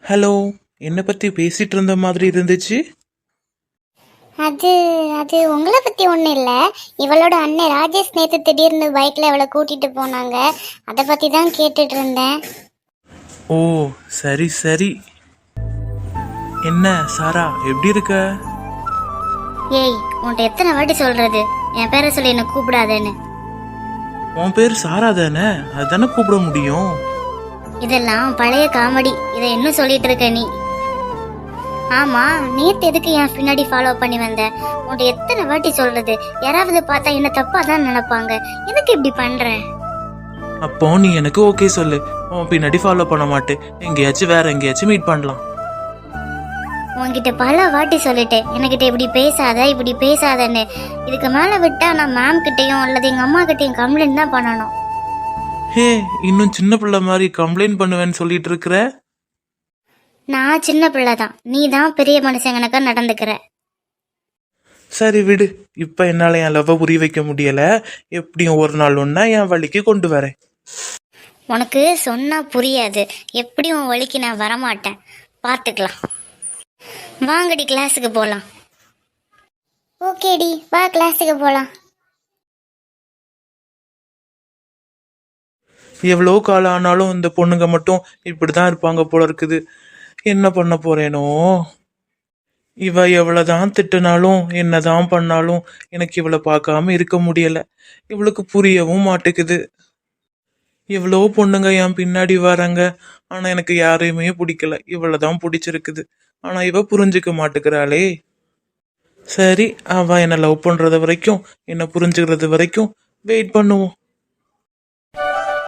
Hello. என்னை பத்தி பேசிட்டு இருந்த மாதிரி இருந்துச்சு. அது அது உங்களை பத்தி ஒன்றும் இல்லை. இவளோட அண்ணன் ராஜேஷ் நேற்று திடீர்னு பைக்கில் இவளை கூட்டிட்டு போனாங்க. அதை பற்றி தான் கேட்டுட்டு இருந்தேன். ஓ, சரி சரி. என்ன சாரா, எப்படி இருக்க? ஏய், உன்கிட்ட எத்தனை வாட்டி சொல்றது என் பேரை சொல்லி என்ன கூப்பிடாதேன்னு? உன் பேர் சாரா தானே, அதுதானே கூப்பிட முடியும். இதெல்லாம் பழைய காமெடி. இதை இன்னும் சொல்லிட்டு இருக்க நீ? ஆமா, நேத்து எதுக்கு என் பின்னாடி ஃபாலோ பண்ணி வந்த? உன்கிட்ட எத்தனை வாட்டி சொல்றது? யாராவது பார்த்தா என்ன தப்பா தான் நினைப்பாங்க. எதுக்கு இப்படி பண்ற? அப்போ நீ எனக்கு ஓகே சொல்லு, உன் பின்னாடி ஃபாலோ பண்ண மாட்டேன். எங்கேயாச்சும் வேற எங்கேயாச்சும் மீட் பண்ணலாம். உன்கிட்ட பல வாட்டி சொல்லிட்டேன் என்கிட்ட இப்படி பேசாத இப்படி பேசாதன்னு. இதுக்கு மேல விட்டா நான் மேம் கிட்டையும் அல்லது எங்க அம்மா கிட்டையும் கம்ப்ளைண்ட் தான் பண்ணணும். ஹே, இன்னும் சின்ன பிள்ளை மாதிரி கம்ப்ளைண்ட் பண்ணுவேன்னு சொல்லிட்டு இருக்கிற? நான் சின்ன பிள்ளை தான், நீ தான் பெரிய மனுஷங்கனக்கா நடந்துக்கிற. சரி விடு, இப்ப என்னால என் லவ் புரிய வைக்க முடியல. எப்படியும் ஒரு நாள் ஒன்னா என் வழிக்கு கொண்டு வரேன். உனக்கு சொன்னா புரியாது. எப்படியும் உன் வழிக்கு நான் வரமாட்டேன். பார்த்துக்கலாம். வாங்கடி, கிளாஸுக்கு போகலாம். ஓகேடி, வா கிளாஸுக்கு போகலாம். எவ்வளோ காலம் ஆனாலும் இந்த பொண்ணுங்க மட்டும் இப்படிதான் இருப்பாங்க போல இருக்குது. என்ன பண்ண போறேனோ. இவ எவ்வளவுதான் திட்டுனாலும் என்னதான் பண்ணாலும் எனக்கு இவளை பார்க்காம இருக்க முடியல. இவளுக்கு புரியவும் மாட்டேங்குது. எவ்வளோ பொண்ணுங்க என் பின்னாடி வராங்க, ஆனா எனக்கு யாரையுமே பிடிக்கல. இவளதான் பிடிச்சிருக்குது, ஆனா இவ புரிஞ்சுக்க மாட்டேங்கிறாளே. சரி, அவ என்ன லவ் பண்றது வரைக்கும், என்ன புரிஞ்சுக்கிறது வரைக்கும் வெயிட் பண்ணுவோம்.